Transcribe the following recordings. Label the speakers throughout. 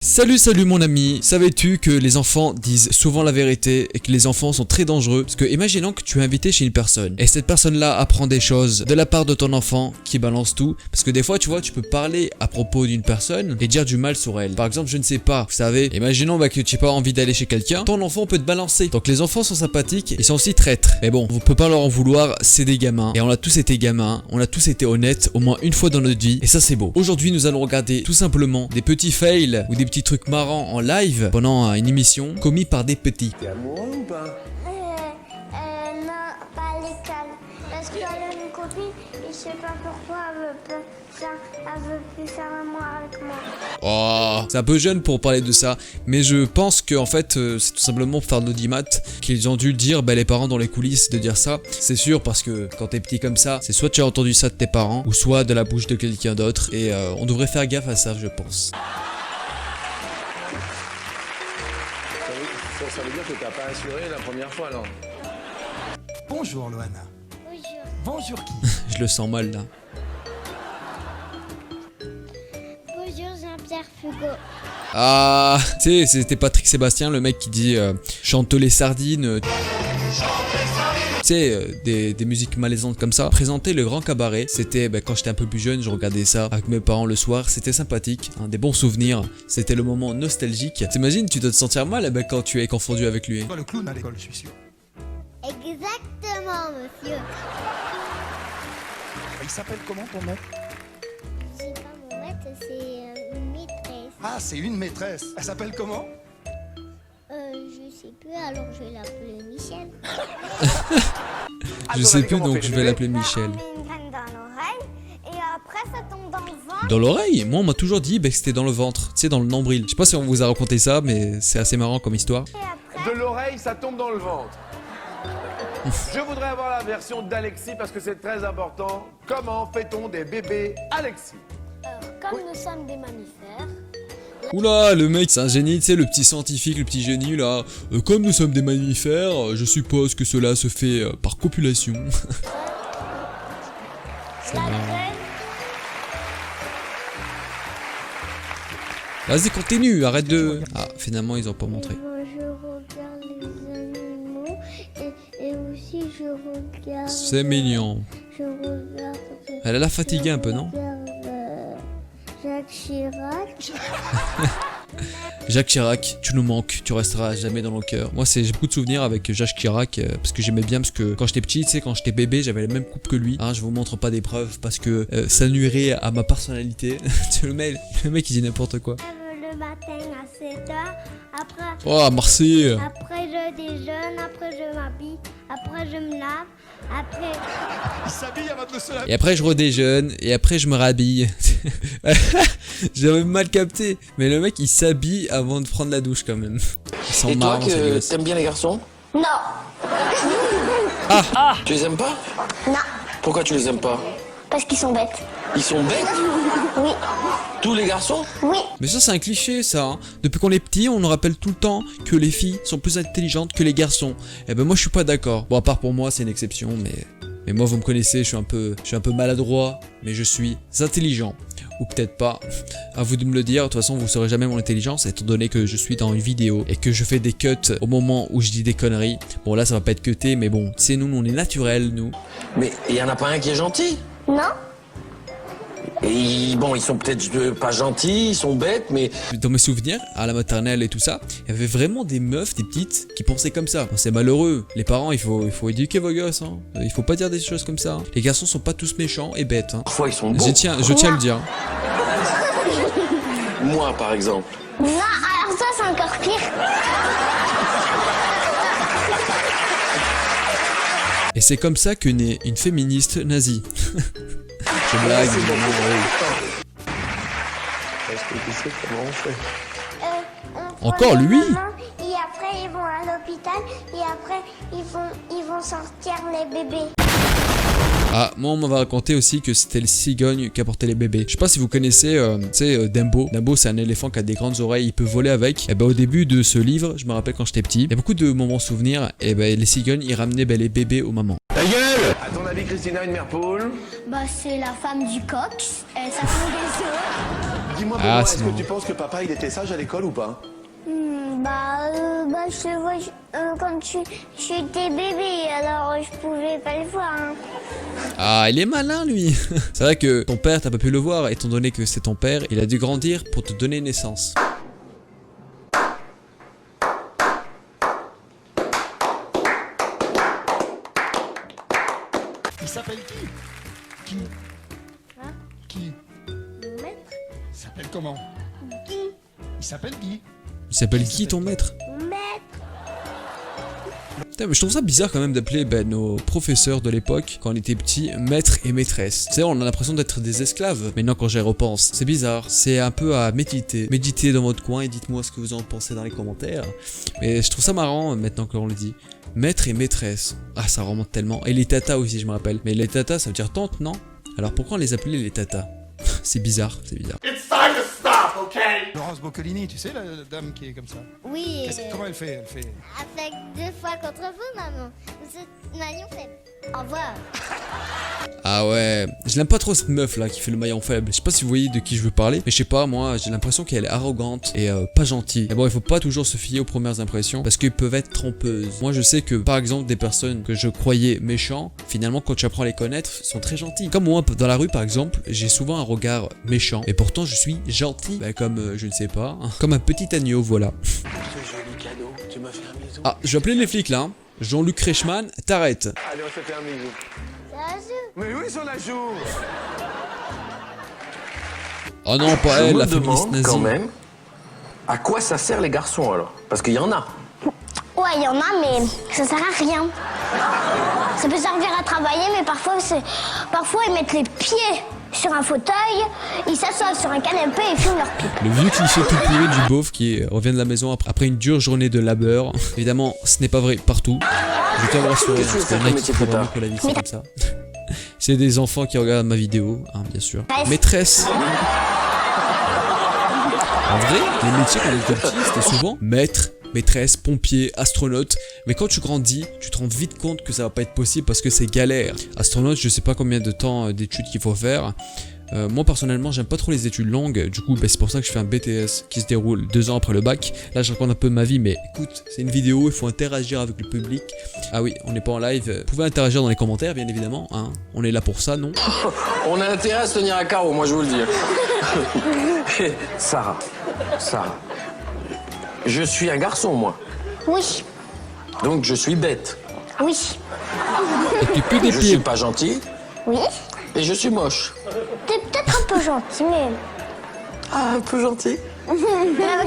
Speaker 1: Salut mon ami, savais-tu que les enfants disent souvent la vérité et que les enfants sont très dangereux? Parce que imaginons que tu es invité chez une personne et cette personne-là apprend des choses de la part de ton enfant qui balance tout. Parce que des fois tu vois, tu peux parler à propos d'une personne et dire du mal sur elle. Par exemple, je ne sais pas, vous savez, imaginons que tu n'as pas envie d'aller chez quelqu'un, ton enfant peut te balancer. Donc les enfants sont sympathiques, ils sont aussi traîtres. Mais bon, on peut pas leur en vouloir, c'est des gamins. Et on a tous été gamins, on a tous été honnêtes au moins une fois dans notre vie et ça c'est beau. Aujourd'hui nous allons regarder tout simplement des petits fails ou des petits trucs marrants en live pendant une émission commis par des petits.
Speaker 2: T'es amoureux ou pas?
Speaker 3: Non, pas à l'école. Parce qu'elle a une copine et je sais pas pourquoi elle veut plus faire l'amour avec moi.
Speaker 1: Oh, c'est un peu jeune pour parler de ça, mais je pense que en fait c'est tout simplement pour faire de l'audimat qu'ils ont dû dire, les parents dans les coulisses de dire ça. C'est sûr parce que quand t'es petit comme ça, c'est soit tu as entendu ça de tes parents ou soit de la bouche de quelqu'un d'autre et on devrait faire gaffe à ça, je pense.
Speaker 2: Ça veut dire que t'as pas assuré la première fois alors?
Speaker 4: Bonjour Loana.
Speaker 3: Bonjour.
Speaker 4: Bonjour qui?
Speaker 1: Je le sens mal là.
Speaker 3: Bonjour Jean-Pierre Fugo.
Speaker 1: Ah, tu sais, c'était Patrick Sébastien, le mec qui dit chante les sardines. Tu sais, des musiques malaisantes comme ça. Présenter le grand cabaret, c'était quand j'étais un peu plus jeune, je regardais ça avec mes parents le soir, c'était sympathique, hein, des bons souvenirs, c'était le moment nostalgique. T'imagines, tu dois te sentir mal quand tu es confondu avec lui.
Speaker 4: Toi le clown à l'école, je suis sûr.
Speaker 3: Exactement, monsieur.
Speaker 4: Il s'appelle comment ton maître?
Speaker 3: C'est pas mon maître, c'est une maîtresse.
Speaker 4: Ah, c'est une maîtresse. Elle s'appelle comment?
Speaker 3: Je sais plus, alors je vais l'appeler Michel.
Speaker 1: Je sais plus, donc je vais l'appeler Michel.
Speaker 3: On met une graine dans l'oreille et après ça tombe dans le ventre.
Speaker 1: Dans l'oreille? Moi on m'a toujours dit que c'était dans le ventre, tu sais, dans le nombril. Je sais pas si on vous a raconté ça, mais c'est assez marrant comme histoire.
Speaker 3: Et après,
Speaker 2: De l'oreille, ça tombe dans le ventre. Je voudrais avoir la version d'Alexis parce que c'est très important. Comment fait-on des bébés, Alexis?
Speaker 3: comme nous sommes des mammifères,
Speaker 1: Oula, le mec c'est un génie, tu sais, le petit scientifique, le petit génie là. Comme nous sommes des mammifères, je suppose que cela se fait par copulation. C'est
Speaker 3: la
Speaker 1: marrant.
Speaker 3: graine,
Speaker 1: Vas-y, continue, arrête de... Ah, finalement ils ont pas montré.
Speaker 3: moi je regarde les animaux et aussi je regarde.
Speaker 1: C'est mignon.
Speaker 3: Je regarde.
Speaker 1: Elle a l'air fatiguée un peu, non?
Speaker 3: Je regarde Jacques Chirac.
Speaker 1: Jacques Chirac, tu nous manques, tu resteras jamais dans nos cœurs. Moi, j'ai beaucoup de souvenirs avec Jacques Chirac parce que j'aimais bien, parce que quand j'étais petit, tu sais, quand j'étais bébé, j'avais la même coupe que lui. Hein, je vous montre pas des preuves parce que ça nuirait à ma personnalité. le mec il dit n'importe quoi.
Speaker 3: Le matin à 7h. Après,
Speaker 1: Oh, merci.
Speaker 3: après je déjeune, après je m'habille, après je me lave, après.
Speaker 4: Il s'habille avant de se laver.
Speaker 1: Et après je redéjeune, et après je me rhabille. J'avais mal capté. Mais le mec il s'habille avant de prendre la douche quand même. Il sent
Speaker 5: Et toi,
Speaker 1: marrant, ça gosse.
Speaker 5: t'aimes bien les garçons?
Speaker 3: Non,
Speaker 5: Tu les aimes pas?
Speaker 3: non,
Speaker 5: Pourquoi tu les aimes pas?
Speaker 3: parce qu'ils sont bêtes.
Speaker 5: Ils sont bêtes?
Speaker 3: Oui,
Speaker 5: Tous les garçons?
Speaker 3: oui.
Speaker 1: Mais ça c'est un cliché ça, hein. Depuis qu'on est petit on nous rappelle tout le temps que les filles sont plus intelligentes que les garçons. Et ben moi je suis pas d'accord. Bon, à part pour moi c'est une exception, mais moi vous me connaissez, je suis un peu maladroit, mais je suis intelligent. Ou peut-être pas, à vous de me le dire. De toute façon vous saurez jamais mon intelligence étant donné que je suis dans une vidéo et que je fais des cuts au moment où je dis des conneries. Bon là ça va pas être cuté, mais bon, c'est nous on est naturels nous.
Speaker 5: Mais il y en a pas un qui est gentil?
Speaker 3: Non,
Speaker 5: Et bon, ils sont peut-être pas gentils, ils sont bêtes, mais
Speaker 1: Dans mes souvenirs, à la maternelle et tout ça, il y avait vraiment des meufs, des petites, qui pensaient comme ça. Bon, c'est malheureux. Les parents, il faut éduquer vos gosses. Hein. Il faut pas dire des choses comme ça. Hein. Les garçons sont pas tous méchants et bêtes. Hein.
Speaker 5: parfois ils sont bons.
Speaker 1: Je tiens à le dire.
Speaker 5: Moi, par exemple.
Speaker 3: non, alors ça c'est encore pire.
Speaker 1: Et c'est comme ça que naît une féministe nazie. Je blague. évidemment, oui.
Speaker 2: Est-ce que tu sais comment on fait?
Speaker 3: On
Speaker 1: Encore
Speaker 3: prend les
Speaker 1: lui?
Speaker 3: mamans, et après ils vont à l'hôpital et après ils vont sortir les bébés.
Speaker 1: Ah, moi on m'avait raconté aussi que c'était le cigogne qui apportait les bébés. Je sais pas si vous connaissez, tu sais, Dumbo. Dumbo, c'est un éléphant qui a des grandes oreilles, il peut voler avec. Et ben au début de ce livre, je me rappelle quand j'étais petit, il y a beaucoup de moments souvenirs. Et ben les cigognes, ils ramenaient les bébés aux mamans.
Speaker 2: Ta gueule! À ton avis, Christina, une mère poule?
Speaker 3: Bah, c'est la femme du coq. Elle s'appelle des œufs.
Speaker 2: Dis-moi,
Speaker 1: Ah,
Speaker 2: Benoît,
Speaker 1: c'est
Speaker 2: est-ce
Speaker 1: marrant.
Speaker 2: que tu penses que papa, il était sage à l'école ou pas?
Speaker 3: Je le vois quand j'étais bébé, alors je pouvais pas le voir. Hein.
Speaker 1: Ah, il est malin lui. C'est vrai que ton père, t'as pas pu le voir, étant donné que c'est ton père, il a dû grandir pour te donner naissance.
Speaker 4: Il s'appelle qui? Qui?
Speaker 3: Hein?
Speaker 4: Qui?
Speaker 3: Mon maître?
Speaker 4: Il s'appelle comment?
Speaker 3: Qui?
Speaker 4: Il s'appelle Guy.
Speaker 1: Il s'appelle qui ton maître?
Speaker 3: Mon maître?
Speaker 1: Putain, mais je trouve ça bizarre quand même d'appeler nos professeurs de l'époque, quand on était petits, maître et maîtresse. Tu sais, on a l'impression d'être des esclaves. Maintenant quand j'y repense, c'est bizarre. C'est un peu à méditer. Méditez dans votre coin et dites-moi ce que vous en pensez dans les commentaires. Mais je trouve ça marrant maintenant qu'on le dit. Maître et maîtresse. Ah, ça remonte tellement. Et les tatas aussi, je me rappelle. Mais les tatas, ça veut dire tante, non? Alors pourquoi on les appelait les tatas? C'est bizarre, c'est bizarre.
Speaker 4: Laurence Boccolini, tu sais la dame qui est comme ça?
Speaker 3: Oui.
Speaker 4: Comment elle fait? Elle fait.
Speaker 3: Avec 2 fois contre vous, maman. Vous maillon faible. Au revoir.
Speaker 1: Ah ouais, je l'aime pas trop cette meuf là qui fait le maillon faible. Je sais pas si vous voyez de qui je veux parler, mais je sais pas, moi j'ai l'impression qu'elle est arrogante et pas gentille. Et bon, il faut pas toujours se fier aux premières impressions parce qu'elles peuvent être trompeuses. Moi je sais que par exemple des personnes que je croyais méchants, finalement quand tu apprends à les connaître, sont très gentils. Comme moi dans la rue par exemple, j'ai souvent un regard méchant et pourtant je suis gentil. Bah, comme je ne sais pas, hein. Comme un petit agneau, voilà.
Speaker 5: Ce joli cadeau, tu m'as fait un bisou.
Speaker 1: Ah, je vais appeler les flics là. Hein. Jean-Luc Reichmann, t'arrêtes.
Speaker 2: Allez, on se fait un bisou.
Speaker 3: Ça joue.
Speaker 2: Mais oui, sur la joue!
Speaker 1: Oh non, pas
Speaker 5: Je
Speaker 1: elle,
Speaker 5: me
Speaker 1: la féministe
Speaker 5: demande
Speaker 1: nazie.
Speaker 5: quand même à quoi ça sert les garçons alors? Parce qu'il y en a.
Speaker 3: Ouais, il y en a, mais ça sert à rien. Ça peut servir à travailler, mais parfois ils mettent les pieds sur un fauteuil, ils s'assoient sur un canapé et fument leur pipe.
Speaker 1: Le vieux cliché tout pourri du beauf qui revient de la maison après une dure journée de labeur. Évidemment, ce n'est pas vrai partout. Je tiens à vous rassurer,
Speaker 5: Qu'est-ce que
Speaker 1: parce
Speaker 5: c'est
Speaker 1: qu'il y en a
Speaker 5: comme
Speaker 1: qui
Speaker 5: métier
Speaker 1: croient
Speaker 5: plus
Speaker 1: vraiment
Speaker 5: tard
Speaker 1: que la vie c'est comme ça. C'est des enfants qui regardent ma vidéo, hein, bien sûr. Maîtresse. En vrai, les métiers quand on était petit, c'était souvent maître, maîtresse, pompier, astronaute. Mais quand tu grandis, tu te rends vite compte que ça va pas être possible parce que c'est galère. Astronaute, je sais pas combien de temps d'études qu'il faut faire. Moi personnellement j'aime pas trop les études longues, du coup c'est pour ça que je fais un BTS qui se déroule 2 ans après le bac. Là je raconte un peu ma vie, mais écoute, c'est une vidéo, il faut interagir avec le public. Ah oui, on n'est pas en live, vous pouvez interagir dans les commentaires bien évidemment, hein. On est là pour ça, non?
Speaker 5: On a intérêt à se tenir à carreau, moi je vous le dis. Sarah, je suis un garçon moi,
Speaker 3: Oui,
Speaker 5: donc je suis bête.
Speaker 3: oui,
Speaker 1: Et puis plus des
Speaker 5: Je
Speaker 1: pieds.
Speaker 5: suis pas gentil
Speaker 3: oui.
Speaker 5: et je suis moche.
Speaker 3: T'es peut-être un peu gentil, mais
Speaker 5: Ah, un peu gentil.
Speaker 3: avec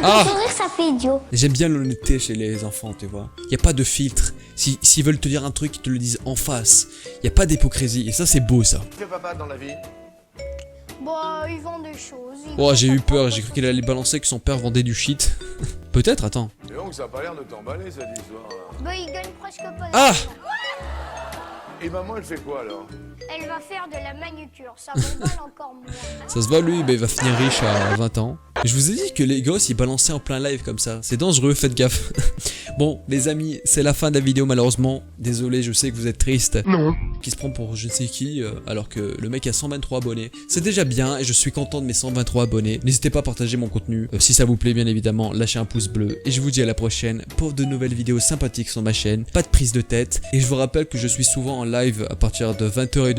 Speaker 1: Ah.
Speaker 3: le sourire, ça fait idiot.
Speaker 1: J'aime bien l'honnêteté chez les enfants, tu vois. Y a pas de filtre. S'ils veulent te dire un truc, ils te le disent en face. Y a pas d'hypocrisie, et ça c'est beau ça.
Speaker 2: Que papa dans la vie?
Speaker 3: Bon, ils vendent des choses.
Speaker 1: Oh, j'ai eu peur, j'ai cru qu'il allait balancer que son père vendait du shit. Peut-être, attends.
Speaker 2: Et donc ça a pas l'air de t'emballer cette histoire.
Speaker 3: Bah, ils gagnent presque pas.
Speaker 1: Ah!
Speaker 2: Et maman, elle fait quoi alors?
Speaker 3: Elle va faire de la manucure, ça m'emballe encore moins.
Speaker 1: Ça se voit, lui, bah, il va finir riche à 20 ans. Et je vous ai dit que les gosses, ils balançaient en plein live comme ça. C'est dangereux, faites gaffe. Bon, les amis, c'est la fin de la vidéo, malheureusement. Désolé, je sais que vous êtes tristes. Non. Qui se prend pour je ne sais qui, alors que le mec a 123 abonnés. C'est déjà bien, et je suis content de mes 123 abonnés. N'hésitez pas à partager mon contenu. Si ça vous plaît, bien évidemment, lâchez un pouce bleu. Et je vous dis à la prochaine pour de nouvelles vidéos sympathiques sur ma chaîne. Pas de prise de tête. Et je vous rappelle que je suis souvent en live à partir de 20h30.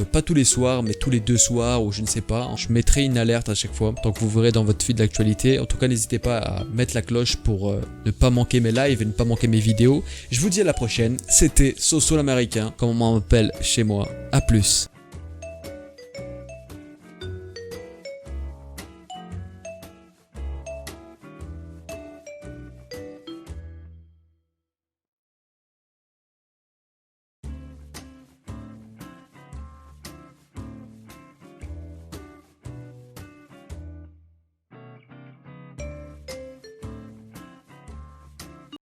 Speaker 1: Pas tous les soirs, mais tous les 2 soirs, ou je ne sais pas. Je mettrai une alerte à chaque fois. Donc vous verrez dans votre feed d'actualité. En tout cas, n'hésitez pas à mettre la cloche pour ne pas manquer mes lives et ne pas manquer mes vidéos. Je vous dis à la prochaine. C'était Soso l'américain, comme on m'appelle chez moi. A plus.